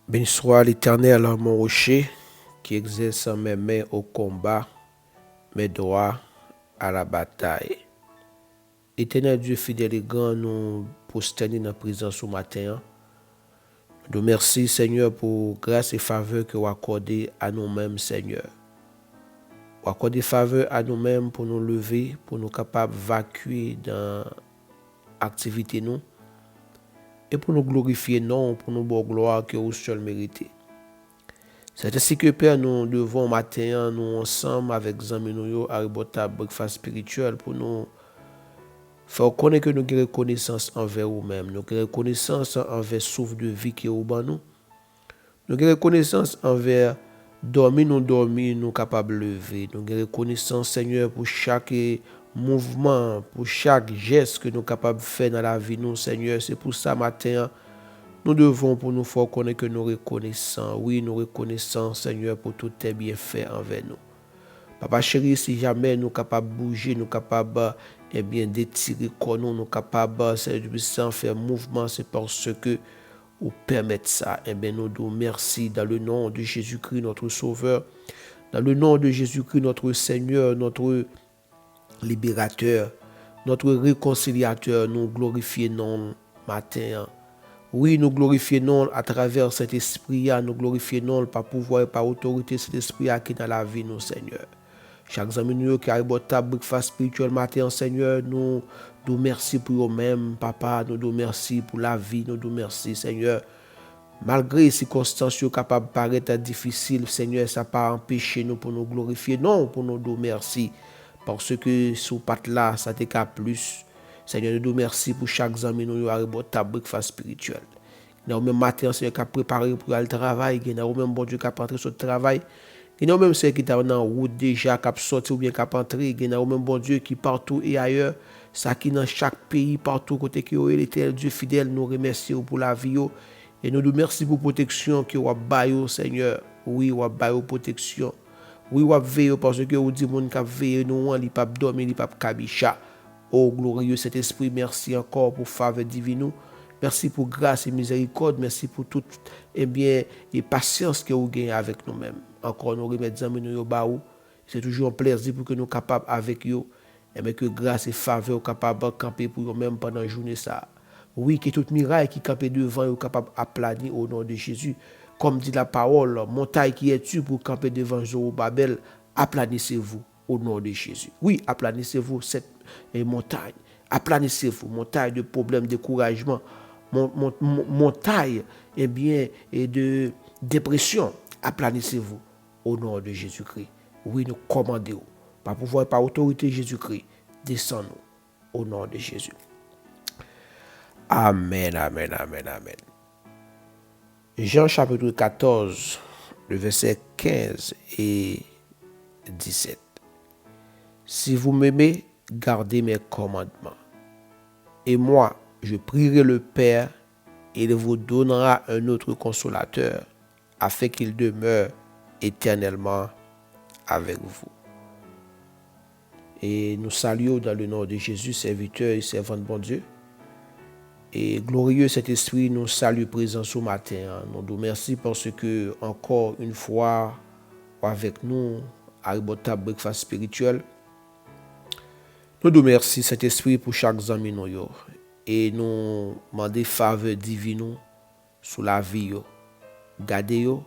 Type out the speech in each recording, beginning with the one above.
Béni soit l'Éternel, mon rocher, qui exerce mes mains au combat, mes doigts à la bataille. Éternel Dieu fidèle et grand, nous prosternons dans la présence au matin. Nous remercions, Seigneur, pour grâce et faveur que vous accordez à nous-mêmes, Seigneur. Vous accordez faveur à nous-mêmes pour nous lever, pour nous capables d'évacuer dans l'activité nous, et pour nous glorifier, non, pour nous bonne gloire que vous seul méritez. C'est ainsi que, Père, nous devons matin, nous ensemble avec les amis, nous, à breakfast spirituel pour nous faire connaître que nous avons reconnaissance envers nous-mêmes, nous avons reconnaissance envers souffle de vie qui est au bas nous. Nous avons reconnaissance envers dormir, nous capables de lever. Nous avons reconnaissance, Seigneur, pour chaque mouvement, pour chaque geste que nous sommes capables de faire dans la vie, nous, Seigneur. C'est pour ça, matin, nous devons pour nous faire connaître que nous reconnaissons. Oui, nous reconnaissons, Seigneur, pour tous tes bienfaits envers nous. Papa chéri, si jamais nous sommes capables de bouger, nous sommes capables d'étirer comme nous sommes capables de faire mouvement, c'est parce que vous permettez ça. Nous nous merci dans le nom de Jésus-Christ, notre Sauveur, dans le nom de Jésus-Christ, notre Seigneur, notre libérateur, notre réconciliateur. Nous glorifions matin. Oui, nous glorifions à travers cet esprit, nous glorifions par pouvoir et par autorité cet esprit qui est dans la vie, nous, Seigneur. Chaque ami qui a une table breakfast spirituel matin, Seigneur, nous merci pour eux-mêmes, Papa, nous merci pour la vie, nous merci, Seigneur. Malgré les circonstances capables de paraître difficiles, Seigneur, ça n'a pas empêché nous pour nous glorifier, non, pour nous merci. Parce que sous patte là, ça t'est qu'à plus. Seigneur, nous merci pour chaque ami nous a une table breakfast spirituel. Nous même matin, Seigneur, qui a préparé pour aller travail, nous même bon Dieu qui a rentré sur le travail. Et nous même ceux qui sont en route déjà, qui sont sortis ou bien qui sont entrés, et nous même bon Dieu qui partout et ailleurs, ça qui dans chaque pays, partout côté qui est l'éternel Dieu fidèle, nous remercions pour la vie. Et nous remercions pour la protection que vous avez, Seigneur. Oui, vous avez protection. Oui, vous avez parce que vous dites que vous veillez, nous, il n'y a pas de dormir, il n'y a pas de kabicha. Oh, glorieux Saint-Esprit, merci encore pour faveur divine. Merci pour grâce et miséricorde. Merci pour toute et patience que vous gagnez avec nous-mêmes. Encore nous remettons nous baou. C'est toujours un plaisir pour que nous soyons capables avec vous. Et que grâce et faveur capables de camper pour nous-mêmes pendant la journée. Ça. Oui, que toute miraille qui campe devant vous capable d'aplanir au nom de Jésus. Comme dit la parole, montagne qui est tue pour camper devant Zorobabel, aplanissez-vous au nom de Jésus. Oui, aplanissez-vous cette montagne. Aplanissez-vous, montagne de problèmes, de découragement, montagne et de dépression. Aplanissez-vous au nom de Jésus-Christ. Oui, nous commandons, par pouvoir et par autorité de Jésus-Christ, descendons au nom de Jésus. Amen, amen, amen, amen. Jean chapitre 14, le verset 15 et 17. Si vous m'aimez, gardez mes commandements. Et moi, je prierai le Père, et il vous donnera un autre consolateur, afin qu'il demeure éternellement avec vous. Et nous saluons dans le nom de Jésus, serviteur et servant de bon Dieu. Et glorieux cet esprit, nous salue présent ce matin. Nous nous remercions parce que, encore une fois, avec nous, à Ribota Breakfast Spirituel, nous nous remercions cet esprit pour chaque ami nous. Et nous demandons faveur divine sur la vie. Gardez-vous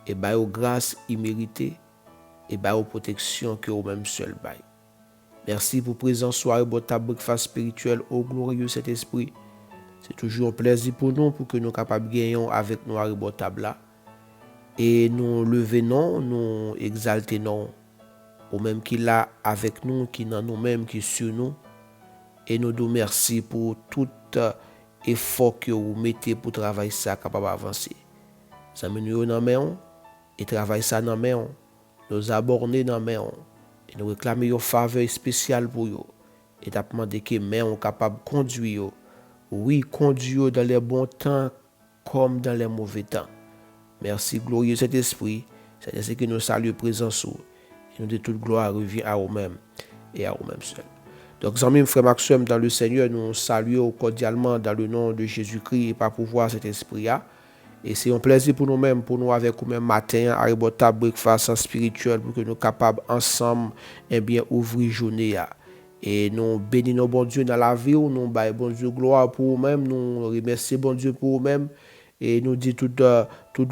et baillez grâce imméritée et baillez protection que vous-même seul baillez. Merci pour présence sur Ribota Breakfast Spirituel, au glorieux cet esprit. C'est toujours un plaisir pour nous, pour que nous soyons capables de gagner avec nous à Ribotable. Et nous levons, nous exaltons, au même qui là avec nous, qui dans nous-mêmes, qui sur nous. Et nous nous remercions pour tout effort que vous mettez pour travailler ça, capable d'avancer. Ça nous dans main, et travailler ça dans main, nous abordons dans main, et nous réclamons une faveur spéciale pour vous. Et nous demandons que main sont capables de conduire. Oui, conduire dans les bons temps comme dans les mauvais temps. Merci, glorieux cet esprit. C'est ainsi que nous saluons présence. Et nous de toute gloire revient à vous-mêmes et à vous-mêmes seuls. Donc, amis, frère Maxime, dans le Seigneur, nous saluons cordialement dans le nom de Jésus-Christ et par pouvoir cet esprit-là. Et c'est un plaisir pour nous-mêmes, pour nous avec nous-mêmes matin, à table breakfast spirituel, pour que nous soyons capables ensemble, eh bien, ouvrir journée. Et nous bénissons bon Dieu dans la vie, nous baillons bon Dieu gloire pour nous-mêmes, nous remercions bon Dieu pour nous-mêmes. Et nous dit toute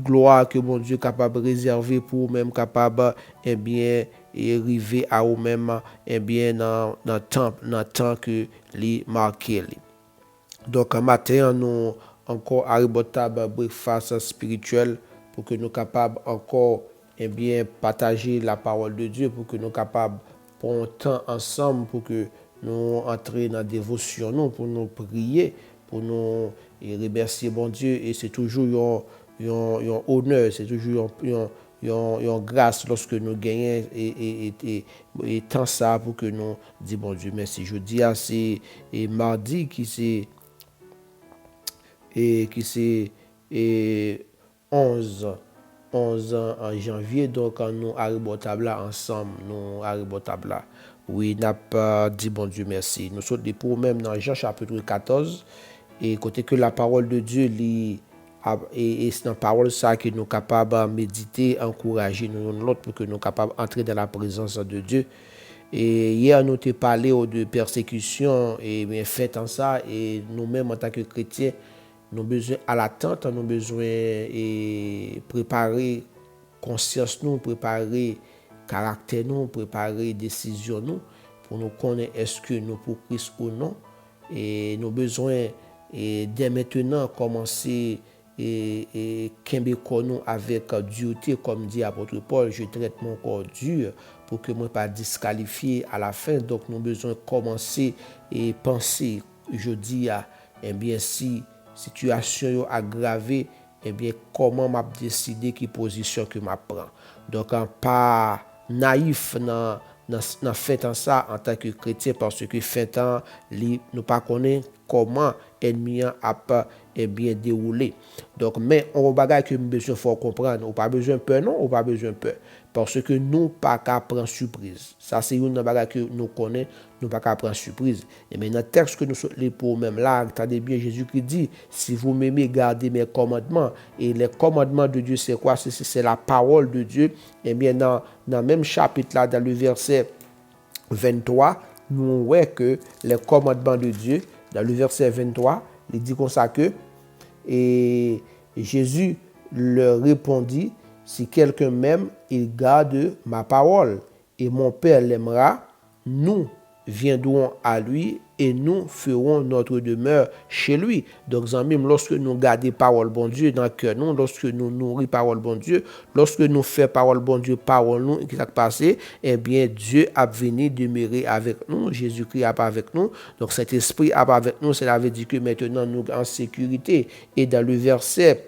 gloire que bon Dieu est capable de réserver pour nous-mêmes, capable, eh bien, et arriver à nous-mêmes, eh bien, dans le temps que les marqué. Donc, un matin, nous encore arrivons table breakfast spirituel pour que nous soyons capables encore, eh bien, partager la parole de Dieu, pour que nous soyons capables prendre temps ensemble, pour que nous entrions dans la dévotion, nous, pour nous prier, pour nous remercier bon Dieu. Et c'est toujours un honneur, c'est toujours une grâce lorsque nous gagnons et tant ça pour que nous disons bon Dieu merci. Je dis à c'est mardi qui c'est 11 en janvier, donc nous arrivons table là ensemble, nous arrivons table là. Oui, n'a pas dit bon Dieu merci. Nous sommes pour même dans Jean chapitre 14 et côté que la parole de Dieu et c'est dans la parole ça que nous sommes capables de méditer, encourager nous l'autre pour que nous soyons capables d'entrer dans la présence de Dieu. Et hier, nous avons parlé de persécution et bien fait en ça. Et nous-mêmes, en tant que chrétiens, nous avons besoin à l'attente, nous avons besoin de préparer conscience, nous, préparer caractère, nous, préparer décision, nous, pour nous connaître est-ce que nous pour Christ ou non. Et nous avons besoin dès maintenant commencer et nous avec dureté, comme dit l'apôtre Paul, je traite mon corps dur pour que moi ne pas disqualifié à la fin. Donc nous avons besoin de commencer et penser, je dis, eh bien, si situation est aggravée, eh bien, comment m'a décidé quelle position que m'a prend. Donc, pas naïf dans fait en ça en tant que chrétien, parce que fait en nous pas connaît comment l'ennemi a bien déroulé. Donc, mais on va que nous besoin faut comprendre, on pas besoin peur non, on pas besoin peur parce que nous pas qu'à prendre surprise. Ça c'est une bagage que nous connaît, nous pas qu'à prendre surprise. Et maintenant texte que nous sommes pour même là, attendez bien Jésus qui dit si vous m'aimez, gardez mes commandements. Et les commandements de Dieu c'est quoi? C'est la parole de Dieu. Et bien dans le même chapitre là, dans le verset 23, nous voyons que les commandements de Dieu, dans le verset 23, il dit comme ça que et Jésus leur répondit, si quelqu'un m'aime, il garde ma parole, et mon Père l'aimera, nous viendrons à lui et nous ferons notre demeure chez lui. Donc, même lorsque nous gardons parole bon Dieu dans le cœur, nous, lorsque nous nourrissons parole bon Dieu, lorsque nous faisons parole bon Dieu, parole nous, qui s'est passé, eh bien, Dieu a venu demeurer avec nous, Jésus-Christ a pas avec nous, donc cet esprit a pas avec nous, cela veut dire que maintenant nous sommes en sécurité. Et dans le verset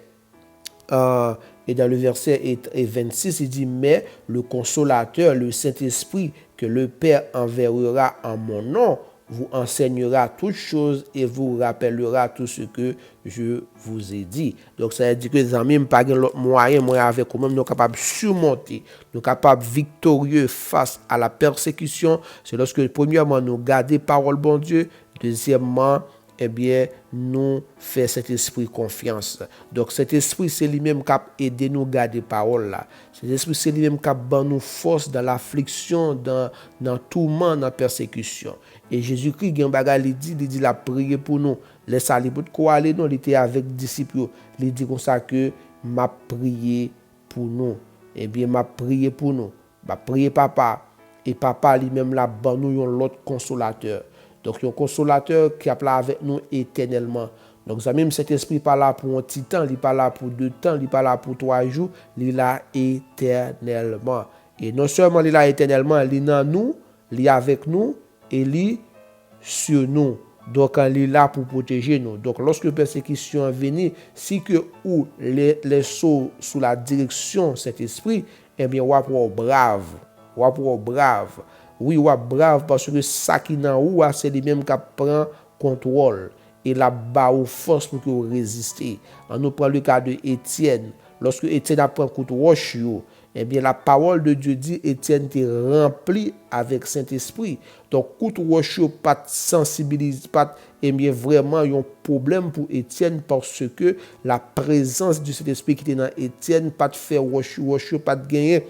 26, il dit, mais le consolateur, le Saint-Esprit, que le Père enverra en mon nom, vous enseignera toutes choses et vous rappellera tout ce que je vous ai dit. Donc, ça veut dire que les amis, pas de moyen avec nous-mêmes, nous sommes capables de surmonter, nous sommes capables victorieux face à la persécution. C'est lorsque, premièrement, nous gardons parole bon Dieu. Deuxièmement, eh bien, nous fait cet esprit confiance. Donc, cet esprit, c'est lui-même qui a aidé nous à garder parole là. Cet esprit, c'est lui-même qui a donné nous force dans l'affliction, dans le tourment, dans la persécution. Et Jésus-Christ, il dit la prière pour nous. Laisse aller pour quoi aller, non, il était avec les disciples. Il dit comme ça que m'a prié pour nous. Eh bien, m'a prié pour nous. M'a prié papa. Et papa lui-même là, nous l'autre consolateur. Donc, un consolateur qui est là avec nous éternellement. Donc, ça même cet esprit n'est pas là pour un petit temps, il n'est pas là pour 2 temps, il n'est pas là pour 3 jours, il est là éternellement. Et non seulement il est là éternellement, il est dans nous, il est avec nous, et il est sur nous. Donc, il est là pour protéger nous. Donc, lorsque la persécution vient, si que ou les sauts sous la direction de cet esprit, eh bien, on va pour brave. On va pour brave. Oui, ou brave parce que ça qui est en haut, c'est lui-même qui prend contrôle. Et la bas ou force pour que vous résister. On nous prend le cas de Étienne. Lorsque Étienne a pris un coup de roche, Eh bien, la parole de Dieu dit, Étienne était rempli avec Saint-Esprit. Donc, quand roche pas sensibilise, pas, eh bien, vraiment, un problème pour Étienne parce que la présence du Saint-Esprit qui était dans Étienne, pas de faire roche, pas de gagner,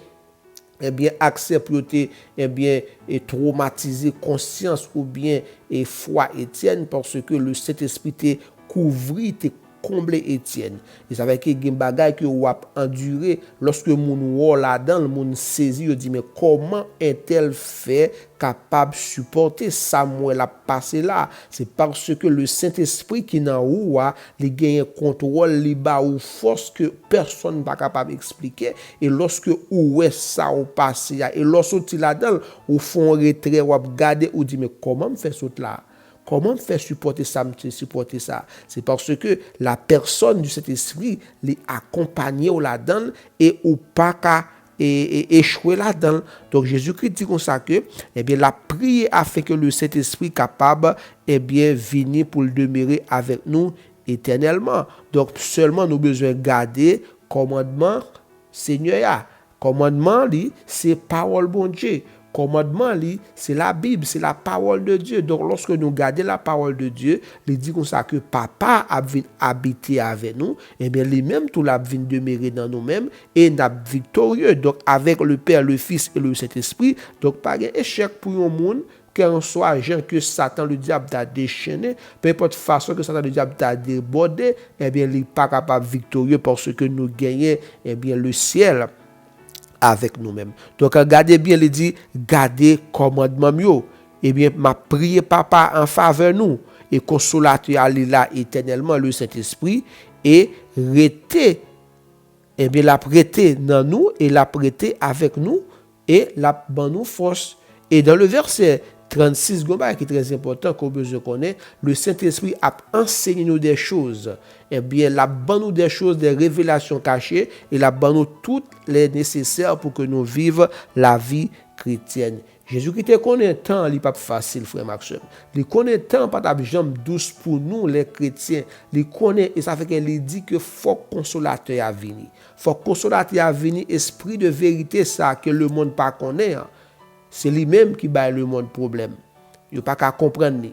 eh bien, accès pour eh bien, et traumatiser conscience ou bien et foi Étienne parce que le Saint-Esprit t'est couvri, t'est comblé Étienne. Et ça veut dire qu'il y a des bagages que vous avez enduré lorsque moun wò là-dedans, le moun saisi, il dit mais comment est-elle fait capable de supporter ça moi la passé là? C'est parce que le Saint-Esprit qui dans ou il gagne contrôle, li ba ou force que personne pas capable d'expliquer et lorsque ou est ça au passé et lorsque tu là-dedans ou font retrait ou regarder ou dit mais comment me faire ça là? Comment faire supporter ça, supporter ça? C'est parce que la personne du Saint-Esprit les accompagne là-dedans et ou pas qu'à échouer là-dedans. Donc Jésus-Christ dit comme ça que eh bien la prière a fait que le Saint-Esprit capable eh bien venir pour le demeurer avec nous éternellement. Donc seulement nous besoin garder commandement Seigneur. Commandement c'est parole bon Dieu. Commandement, c'est la Bible, c'est la parole de Dieu. Donc, lorsque nous gardons la parole de Dieu, il dit comme ça que papa a venu habiter avec nous, et bien, lui-même, tout l'a venu demeurer dans nous-mêmes, et nous sommes victorieux. Donc, avec le Père, le Fils et le Saint-Esprit, donc, pas d'échec pour un monde, qu'en soit gens que Satan, le diable, t'a déchaîné, peu importe façon que Satan, le diable, t'a débordé, eh bien, il n'est pas capable victorieux parce que nous gagnons, eh bien, le ciel avec nous-mêmes. Donc, regardez bien, il dit, gardez commandement mieux. Eh bien, m'a prié papa en faveur nous. Et consolateur là éternellement le Saint-Esprit. Et rester, eh bien, la prêter dans nous et la prêter avec nous. Et la ban nous force. Et dans le verset 36, qui est très important, qu'on besoin connaître, le Saint-Esprit a enseigné nous des choses. Eh bien, la ban nous des choses, des révélations cachées, et la ban nous toutes les nécessaires pour que nous vivions la vie chrétienne. Jésus-Christ connaît tant, il n'est pas facile, frère Maxime. Il connaît tant, pas de jambe douce pour nous, les chrétiens. Il connaît, et ça fait qu'il dit que faut consolateur à venir. Faut consolateur à venir, esprit de vérité, ça, que le monde pas connaît. C'est lui-même qui bat le monde problème. Il n'a pas qu'à comprendre.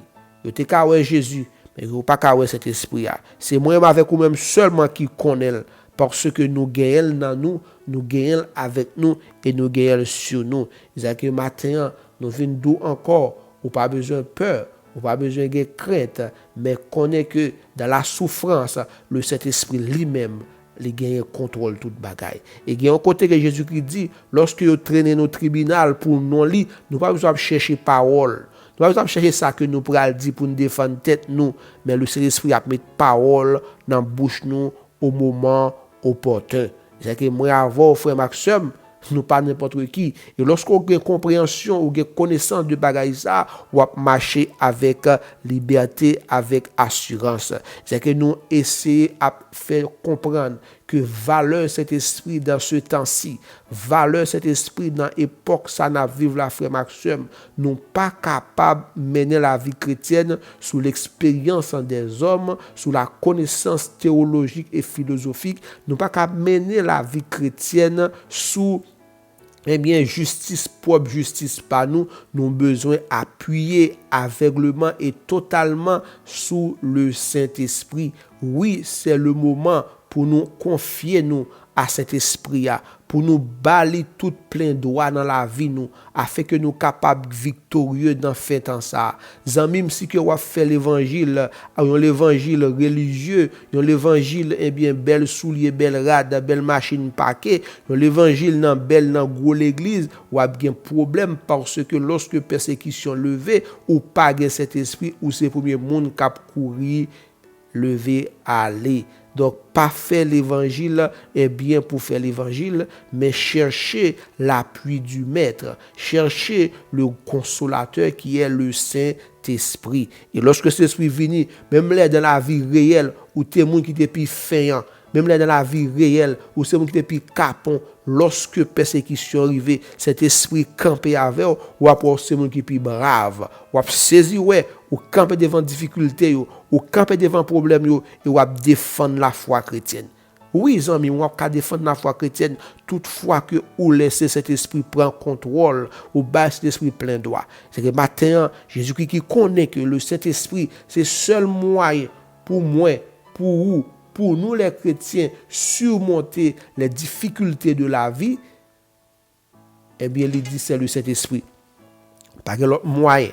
Il n'a qu'à voir Jésus, mais il n'a pas qu'à voir cet esprit. C'est moi avec vous-même seulement qui connaît. Parce que nous gagnons dans nous, nous gagnons avec nous et nous gagnons sur nous. C'est-à-dire que matin, nous venons d'où encore, ou pas besoin de peur, ou pas besoin de crainte, mais connaît que dans la souffrance, le Saint-Esprit lui-même, les gagnent contrôle toute bagaille. Et il y a un côté que Jésus-Christ dit, lorsque vous traînez nos tribunal pour nous lire, nous pas besoin de chercher parole. Nous pas besoin de chercher ça que nous pourrons dire pour nous défendre tête nous, mais le Saint-Esprit a mis parole dans la bouche nous au moment opportun. C'est que moi avant frère Maxime, nous pas n'importe qui. Et lorsqu'on a compréhension ou connaissance de bagaille ça, on va marcher avec liberté, avec assurance. C'est que nous essayons à faire comprendre que valeur cet esprit dans ce temps-ci, valeur cet esprit dans l'époque ça n'a vivre la frère Maxime, nous pas capables de mener la vie chrétienne sous l'expérience des hommes, sous la connaissance théologique et philosophique, nous pas capables de mener la vie chrétienne sous eh bien, justice propre, justice par nous, nous avons besoin d'appuyer aveuglement et totalement sous le Saint-Esprit. Oui, c'est le moment pour nous confier nous à cet esprit, pour nous balayer tout plein droit dans la vie, nous, afin que nous capables victorieux dans fait temps ça. Même si que on fait l'évangile religieux, l'évangile eh bien belle soulier, belle rade, belle machine paquet, l'évangile dans belle dans gros l'église, ou a bien problème parce que lorsque persécution levée ou pas cet esprit ou c'est premier monde cap courir lever aller. Donc, pas faire l'évangile est bien pour faire l'évangile, mais chercher l'appui du maître, chercher le consolateur qui est le Saint-Esprit. Et lorsque cet esprit vient, même là dans la vie réelle, où t'es monde qui t'es plus feignant, même là dans la vie réelle, où c'est monde qui t'es plus capon, lorsque persécution arrive, cet esprit campé avec ou après c'est monde qui plus brave, ou saisi ouais, ou camper devant difficulté ou camper devant problème et ou défendre la foi chrétienne. Oui, amis, on va défendre la foi chrétienne toutefois que ou laisser cet esprit prendre contrôle ou bas cet esprit plein droit. C'est que matin, Jésus-Christ qui connaît que le Saint-Esprit, c'est seul moyen pour moi, pour vous, pour nous les chrétiens, surmonter les difficultés de la vie. Eh bien, il dit c'est le Saint-Esprit. Pas de l'autre moyen.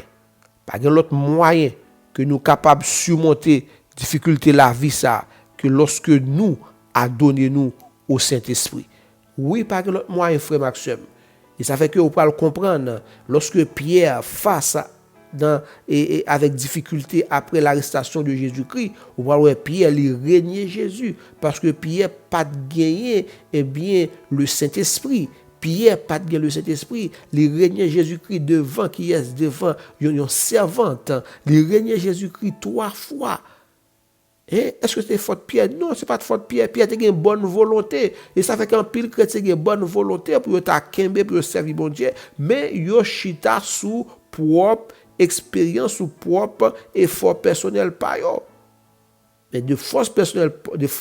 Pas de l'autre moyen que nous sommes capables de surmonter difficulté de la vie ça que lorsque nous a donné nous au Saint-Esprit. Oui, pas de l'autre moyen, frère Maxime. Et ça fait que vous pouvez le comprendre. Lorsque Pierre face avec difficulté après l'arrestation de Jésus-Christ, vous voyez Pierre il régnait Jésus parce que Pierre pas gagné bien le Saint-Esprit. Pierre pas de le Saint-Esprit, il régnait Jésus-Christ devant qui est devant une servante, il régnait Jésus-Christ 3 fois. Est-ce que c'est faute Pierre? Non, c'est pas de faute Pierre. Pierre a une bonne volonté. Et ça fait qu'un pile chrétien a une bonne volonté pour t'acquember, pour servir bon Dieu. Mais yo chita sous propre expérience, sous propre effort personnel par yo. Mais de force personnelle,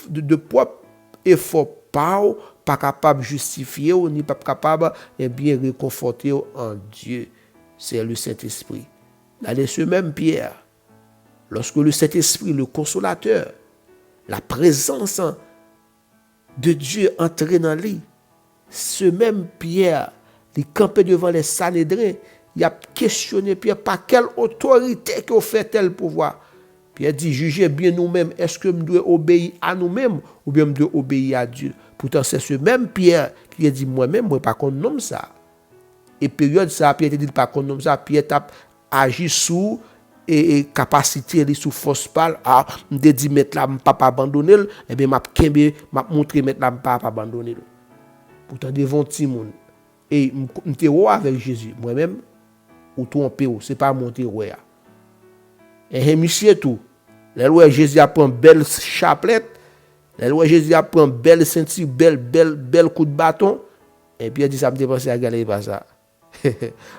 de propre effort pas capable de justifier ou ni pas capable de bien réconforter en Dieu. C'est le Saint-Esprit. Là, ce même Pierre, lorsque le Saint-Esprit, le consolateur, la présence de Dieu entrait dans lui, ce même Pierre, il campait devant les Sanhédrins, il a questionné Pierre par quelle autorité qu'on fait tel pouvoir. Pierre dit, jugez bien nous-mêmes, est-ce que nous devons obéir à nous-mêmes ou bien nous devons obéir à Dieu? Pourtant, c'est ce même Pierre qui a dit, moi-même, moi, pas qu'on nomme ça. Et période ça, Pierre a dit, pas qu'on nomme ça, Pierre a agi sous et capacité, sous force parle, me dit, mettre là, pas abandonner, et bien, m'a montré mettre là, pas abandonner. Pourtant, devant tout le monde, et m'étais roi avec Jésus, moi-même, ou trompé, c'est pas monter roi. Et monsieur tout, les lois Jésus a pris une belle chapelet, les lois Jésus a pris une belle ceinture, belle coup de bâton, et puis il dit ça me dépense à galer pas ça.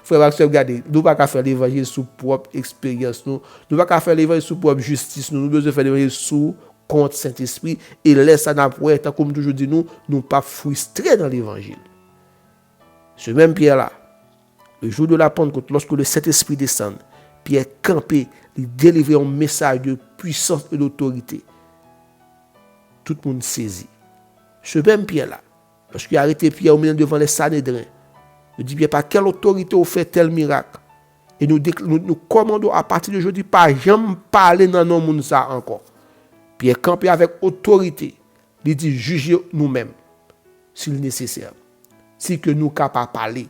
Frère Maxime, regardez, nous ne pouvons pas faire l'évangile sous propre expérience, nous ne pouvons pas faire l'évangile sous propre justice, nous devons faire l'évangile sous contre Saint-Esprit, et laisse ça dans le temps, comme toujours dit nous ne pas frustrer dans l'évangile. Ce même Pierre-là, le jour de la Pentecôte, lorsque le Saint-Esprit descend, Pierre campé, il délivrait un message de puissance et d'autorité. Tout le monde saisit. Ce même Pierre-là, lorsqu'il a arrêté Pierre au milieu devant les Sanhédrins, il dit, Pierre, par quelle autorité vous faites tel miracle? Et nous commandons à partir d'aujourd'hui, pas jamais parler dans nos mondes ça encore. Pierre campé avec autorité, il dit, jugez nous-mêmes, s'il est nécessaire, si que nous sommes capables de parler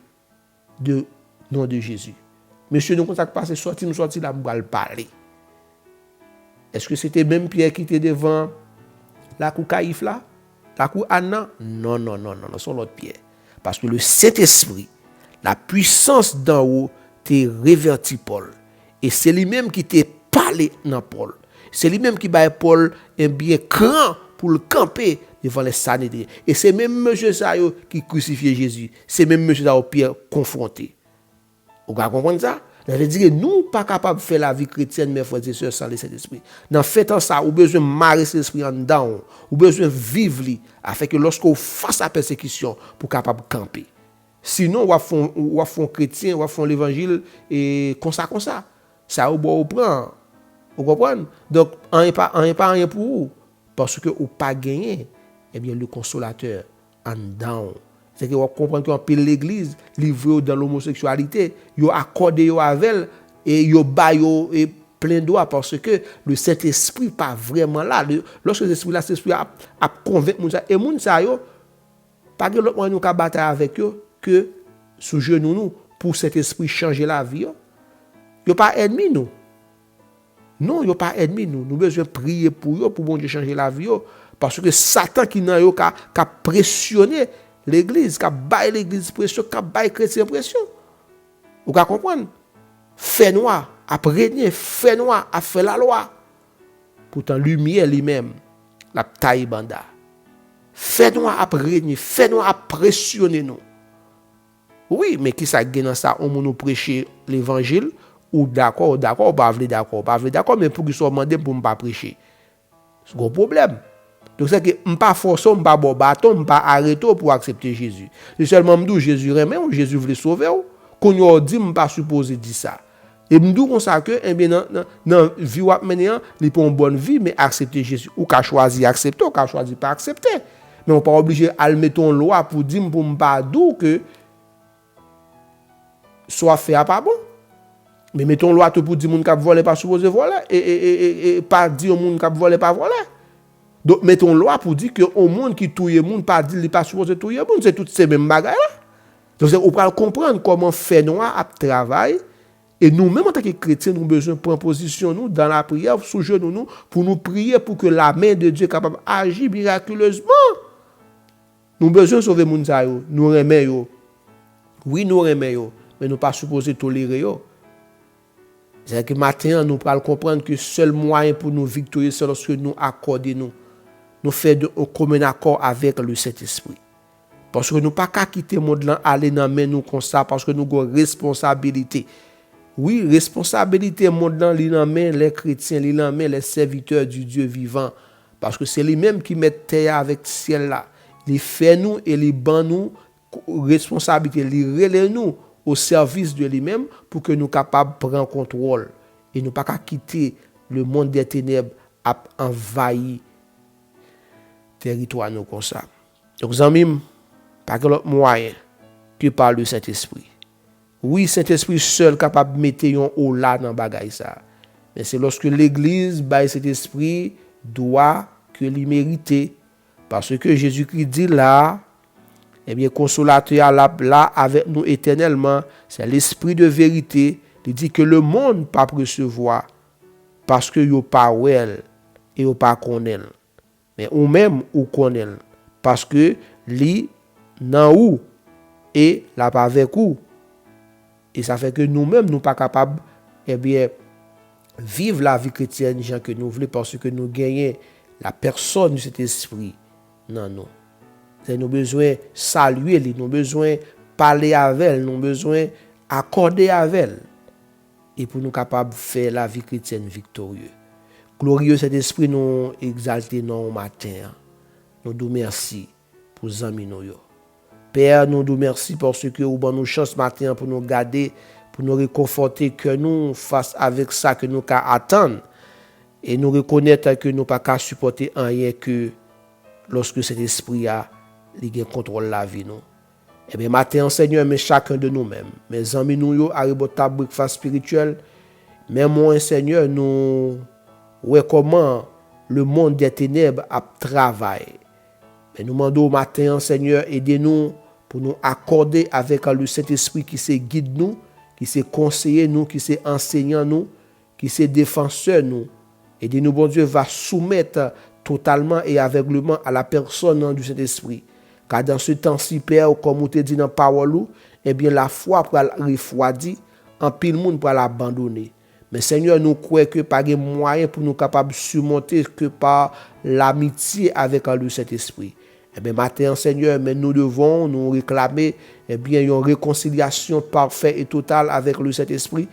de nom de Jésus. Monsieur, nous sommes passé, nous sortis là, nous allons parler. Est-ce que c'était même Pierre qui était devant la cour Caïphe là? La cour Anna? Non, c'est l'autre Pierre. Parce que le Saint-Esprit, la puissance d'en haut, t'est réverti Paul. Et c'est lui-même qui t'a parlé dans Paul. C'est lui-même qui bat Paul un bien grand pour le camper devant les Sanhédrins. Et c'est même monsieur Sayo qui crucifiait Jésus. C'est même monsieur Sayo Pierre confronté. Vous comprenez ça? Ça veut dire que nous ne sommes pas capables de faire la vie chrétienne, mes frères et sœurs, sans le Saint-Esprit. Dans fait ça, vous avez besoin de marrer cet esprit en dedans. Vous avez besoin de vivre, afin que lorsque vous face à la persécution, vous capable de camper. Sinon, vous faites chrétien, vous faites l'évangile, et comme ça. Ça, vous prend. Vous comprenez? Donc, rien pas rien pour vous. Parce que vous pas gagné, eh bien, le consolateur en dedans. C'est que vous comprenez qu'on peut l'église livrée dans l'homosexualité, vous accordez avec elle et vous baillez plein droit parce que le Saint-Esprit pas vraiment là. Lorsque l'Esprit a convaincu les gens, et les gens, pas que l'autre nous battre avec eux que sous genou nous pour cet esprit changer la vie. Vous pas ennemi nous. Non, vous pas ennemi nous. Nous besoin prier pour eux pour bon Dieu changer la vie parce que Satan qui n'a pas pressionné l'église, qui baille l'église pression, qui baille chrétien pression. Vous comprenez? Fait noir, après régner, fait noir, a fait la loi. Pourtant, lumière lui-même, la taille banda. Fait noir, après régner, fait noir, a pressionner nous. Oui, mais qui ça gagne dans ça? On nous prêcher l'évangile, ou d'accord, pas d'accord, mais pour qu'ils soient demandés pour ne pas prêcher. C'est un gros problème. Donc c'est que m'pas forcer, m'pas bon bâton, m'pas arrêter pour accepter Jésus. C'est seulement m'dou Jésus remet ou Jésus veut sauver ou qu'on y dit m'pas supposé dire ça. Et m'dou comme ça que bien dans vie ou mener il pour une bonne vie mais accepter Jésus ou qu'a choisi accepter ou qu'a choisi pas accepter. Mais on pas obligé à le mettre en loi pour dire pour m'pas dou que soit fait pas bon. Mais mettons loi pour dire moun k'ap voler pas supposé voler et pas dire moun k'ap voler pas voler. Donc mettons loi pour dire que au monde qui touye moun pas dire il pas supposé touyer moun, c'est toutes ces mêmes bagages là. Donc on va comprendre comment faire noir à travail et nous-mêmes en tant que chrétiens nous besoin prendre position nous dans la prière sous genou nous pour nous prier pour que la main de Dieu capable agir miraculeusement. Nous besoin sauver moun sa yo, nous remet yo. Oui, nous remet yo, mais nous pas supposé tolérer yo. C'est que maintenant nous allons comprendre que seul moyen pour nous victorieux c'est lorsque nous accordons nous faisons un commun accord avec le Saint-Esprit. Parce que nous pas qu'à quitter le monde là aller dans main nous comme ça parce que nous avons responsabilité. Oui, responsabilité monde là li dans main les chrétiens, li dans main les serviteurs du Dieu vivant parce que c'est lui-même qui met terre avec ciel là. Il fait nous et il ban nous responsabilité, il relève nous au service de lui-même pour que nous capables de prendre contrôle et nous pas qu'à quitter le monde des ténèbres à envahir territoire nous comme ça. Donc amis, pas que l'autre moyen que par le Saint-Esprit. Oui, Saint-Esprit seul capable de mettre un haut là dans bagaille ça. Mais c'est lorsque l'église bail cet esprit doit que lui mériter parce que Jésus-Christ dit là eh bien, consolateur là avec nous éternellement, c'est l'esprit de vérité. Il dit que le monde pas recevoir parce que yo pas wel et yo pas connaît. Mais ou même ou connaît parce que li nan ou et la pas avec ou. Et ça fait que nous-mêmes nous pas capables eh bien vivre la vie chrétienne gens que nous voulons parce que nous gagnons la personne de cet esprit dans nous. Nous besoin saluer, nous besoin parler avec elle, nous besoin accorder avec elle. Et pour nous capables de faire la vie chrétienne victorieuse. Glorieux cet esprit nous exalter non matin. Nous nous merci pour amis nous. Père, nous nous merci parce que vous nous chance matin pour nous garder, pour nous réconforter que nous face avec ça que nous qu'à attendre et nous reconnaître que nous pas qu'à supporter rien que lorsque cet esprit a il contrôle la vie nous. Et bien matin Seigneur mais chacun de nous-mêmes, mes amis nous yo arribo table breakfast spirituel, mais moi Seigneur nous ouais comment le monde des ténèbres a travaillé. Mais nous demandons matin Seigneur aidez-nous pour nous accorder avec le Saint-Esprit qui se guide nous, qui se conseiller nous, qui se enseignant nous, qui se défenseur nous. Aidez-nous bon Dieu va soumettre totalement et aveuglément à la personne du Saint-Esprit. Car dans ce temps-ci, Père, comme on te dit dans la parole, eh bien, la foi pour refroidir, en pile monde pour l'abandonner. Mais Seigneur, nous croyons que pas de moyen pour nous capables de surmonter que par l'amitié avec le Saint-Esprit. Eh bien, maintenant, Seigneur, mais nous devons nous réclamer, eh bien, une réconciliation parfaite et totale avec le Saint-Esprit.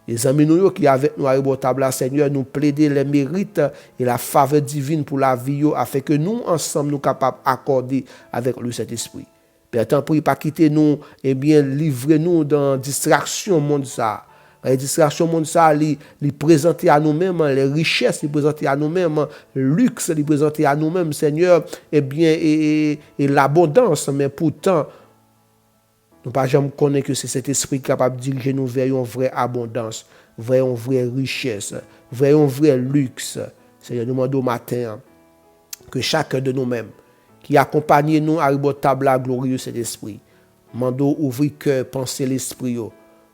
Les amis nous qui avec nous à table, Seigneur, nous plaider les mérites et la faveur divine pour la vie, afin que nous, ensemble, nous capables d'accorder avec le Saint-Esprit. Père, tant pis, pas quitter nous, eh bien, livrez-nous dans distraction monde ça. Les distractions monde ça, les présenter à nous-mêmes, les richesses, les présenter à nous-mêmes, le luxe, les présenter à nous-mêmes, Seigneur, eh bien, et l'abondance, mais pourtant, nous pas jamais connaître que c'est cet esprit capable de diriger nous vers une vraie abondance, vers une vraie richesse, vers un vrai luxe. Seigneur, nous demandons au matin que chacun de nous-mêmes qui accompagne nous à la table à glorieux cet esprit, demandons ouvrir cœur, penser l'esprit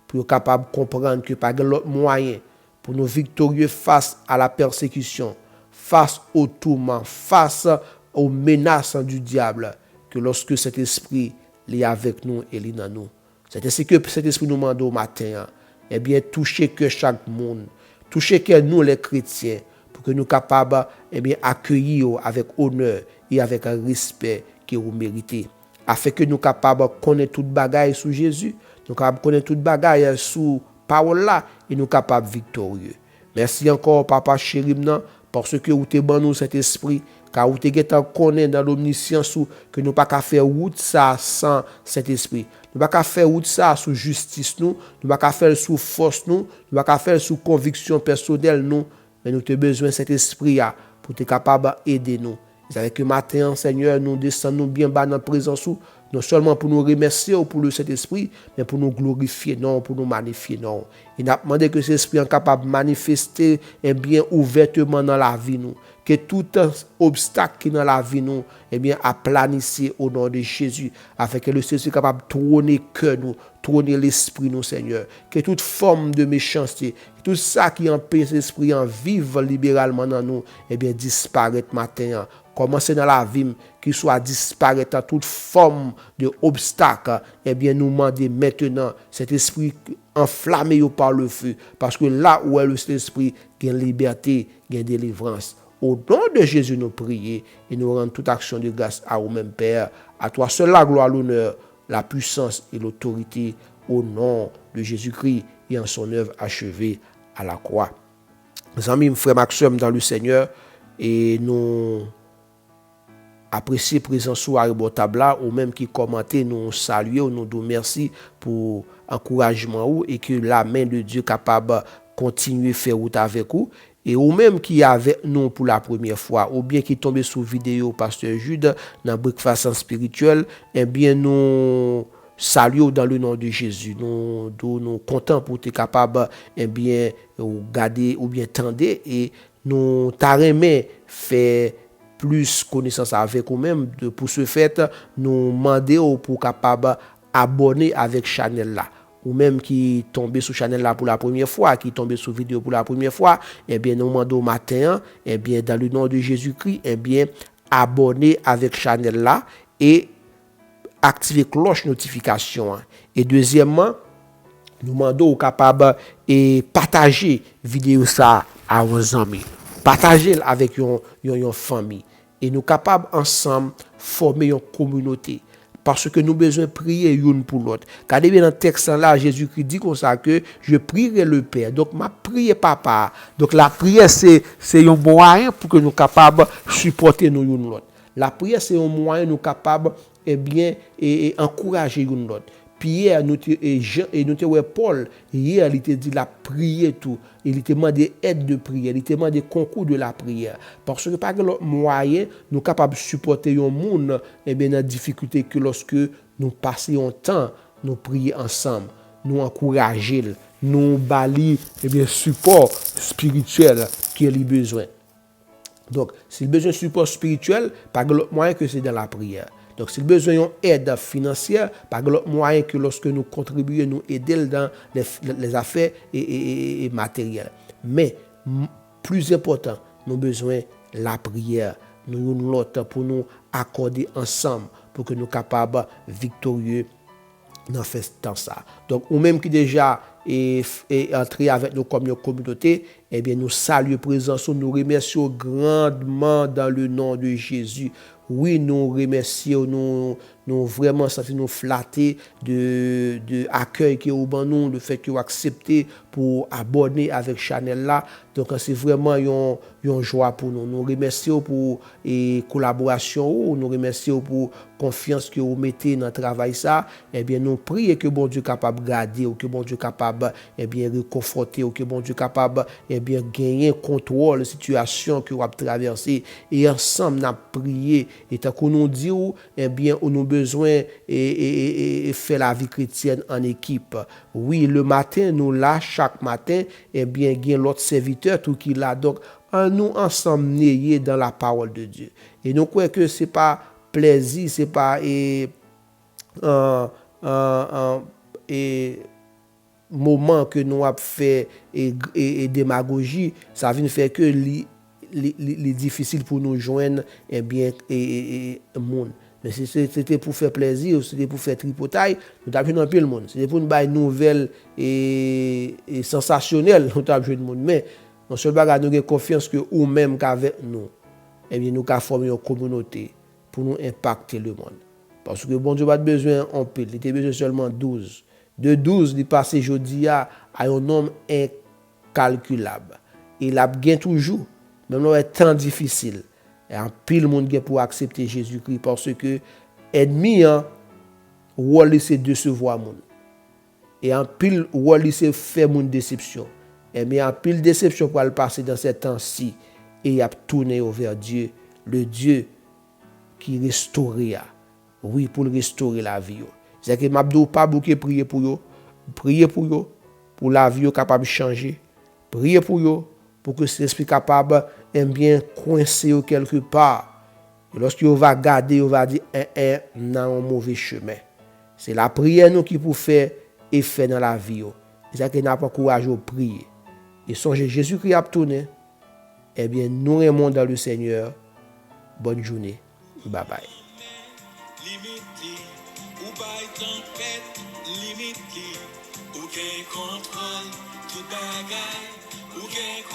pour être capable de comprendre que pas d'autre moyen pour nous victorieux face à la persécution, face au tourment, face aux menaces du diable, que lorsque cet esprit est avec nous et est dans nous. C'est ainsi que cet esprit nous demande au matin, eh bien, toucher que chaque monde, toucher que nous les chrétiens, pour que nous soyons capables eh bien, accueillir avec honneur et avec un respect que vous méritez, afin que nous soyons capables de connaître toute bagaille sous Jésus, nous sommes capables de connaître toute bagaille sous parole là, et nous sommes capables victorieux. Merci encore, Papa chéri, parce que vous t'es bon nous cet esprit, car ou te getan connaît dans l'omniscience ou que nous pas qu'à faire route ça sans Saint-Esprit. Nous pas qu'à faire route ça sous justice nous pas qu'à faire sous force nous pas qu'à faire sous conviction personnelle nous, mais nous avons besoin de cet esprit là pour être capable d'aider nous. C'est avec le matin, Seigneur, nous descendons bien bas dans la présence, non seulement pour nous remercier pour le Saint-Esprit, mais pour nous glorifier, non, pour nous magnifier, non. Il a demandé que cet esprit soit capable de manifester bien ouvertement dans la vie, nous. Que tout obstacle qui est dans la vie, nous, bien, aplanissé au nom de Jésus, afin que le Seigneur soit capable de trôner cœur, nous, trôner l'esprit, nous, Seigneur. Que toute forme de méchanceté, tout ça qui empêche l'esprit en vivre libéralement dans nous, bien, disparaître matin. Commencer dans la vie, qu'il soit disparaître toute forme de obstacle, bien, nous demander maintenant cet esprit enflammé par le feu. Parce que là où est l'esprit, il y a liberté, il y a délivrance. Au nom de Jésus, nous prions et nous rendons toute action de grâce à vous-même, Père. À toi seul la gloire, l'honneur, la puissance et l'autorité au nom de Jésus-Christ et en son œuvre achevée à la croix. Mes amis, frères Maxime dans le Seigneur, et nous apprécier présence sur Aribotabla ou même qui commenter nous saluer ou nous dire merci pour encouragement ou et que la main de Dieu capable continuer faire route avec vous et ou même qui avec nous pour la première fois ou bien qui tombé sur vidéo pasteur Jude dans breakfast spirituel et bien nous saluons dans le nom de Jésus. Nous contents pour être capable et bien garder ou bien tendre et nous t'arrêter faire plus connaissance avec vous-même. Pour ce fait, nous demandons pour capable abonner avec Chanel là. Ou même qui tombé sur Chanel là pour la première fois, qui tombé sur vidéo pour la première fois, eh bien, nous demandons au matin, eh bien, dans le nom de Jésus-Christ, eh bien, abonner avec Chanel là et activer cloche notification. Et deuxièmement, nous demandons au capable et partager vidéo ça à vos amis. Partager avec une famille. Et nous capables ensemble former une communauté. Parce que nous avons besoin de prier une pour l'autre. Regardez bien dans le texte là, Jésus-Christ dit comme ça que je prierai le Père. Donc, ma prière papa. Donc, la prière, c'est un moyen pour que nous soyons capables de supporter nous une l'autre. La prière, c'est un moyen nous capables et encourager une l'autre. Pierre et nous Paul hier il était dit la prière tout il était demandé aide de prière il était demandé concours de la prière parce que par l'autre moyen nous capables de supporter un monde bien dans difficulté que lorsque nous passions temps nous prier ensemble nous encourager nous bali bien support spirituel qui a besoin donc s'il besoin de support spirituel par l'autre moyen que c'est dans la prière. Donc, s'il besoin d'aide financière, par l'autre moyen que lorsque nous contribuons, nous aider dans les affaires et matérielles. Mais, plus important, nous avons besoin de la prière. Nous avons l'autre pour nous accorder ensemble pour que nous soyons capables victorieux dans ce temps ça. Donc, ou même qui déjà est entré avec nous comme une communauté, eh bien, nous saluons présence, nous remercions grandement dans le nom de Jésus. Oui, nous remercions, nous vraiment sentir nous flatter de accueil qui est au ban nous, le fait que vous acceptez pour abonner avec Chanel là. Donc c'est vraiment une joie pour nous. Nous remercions pour la collaboration, nous remercions pour confiance que vous mettez dans le travail ça. Eh bien, nous prions que bon Dieu capable de garder ou que bon Dieu capable bien réconforter ou que bon Dieu capable bien gagner contrôle de la situation que vous avez traversée et ensemble nous prier et tant qu'on nous dit bien on a besoin et faire la vie chrétienne en équipe. Oui, le matin nous là chaque matin bien gain l'autre serviteur tout qui là donc nous ensemble nier dans la parole de Dieu. Et nous croyons que c'est pas plaisir, c'est pas moment que nous avons fait et démagogie, ça vient faire que les difficile pour nous joindre bien et monde. Mais si c'était pour faire plaisir, c'était pour faire tripotaille, nous avons un peu le monde. C'était pour nous faire une nouvelle et sensationnelle, nous avons le monde. Mais non seulement nous avons confiance que ou même qu'avec nous, eh bien nous avons formé une communauté pour nous impacter le monde. Parce que bon Dieu n'a pas besoin en pile, il a besoin seulement 12. De 12, il passe aujourd'hui à un nombre incalculable. Il a bien toujours, même dans les temps difficiles, Et en pile monde qui pour accepter Jésus-Christ parce que ennemi hein rôle c'est décevoir monde. Et en pile rôle c'est faire monde déception. Et mais en pile déception pour le passer dans ces temps-ci et il a tourné vers Dieu, le Dieu qui restaure. Oui, pour restaurer la vie. C'est que m'abdou pas bouquet prier pour yo, prier pour yo, pour la vie capable de changer. Prier pour yo pour que cet esprit capable de bien coincer quelque part. Et lorsque vous va garder, vous va dire dans un mauvais chemin. C'est la prière nous qui pour faire effet dans la vie. C'est que n'a pas courage de prier. Et songez Jésus-Christ a tourné. Eh bien, nous aimons dans le Seigneur. Bonne journée. Bye bye. Limite, ou gain contrôle, tout bagaille, ou gain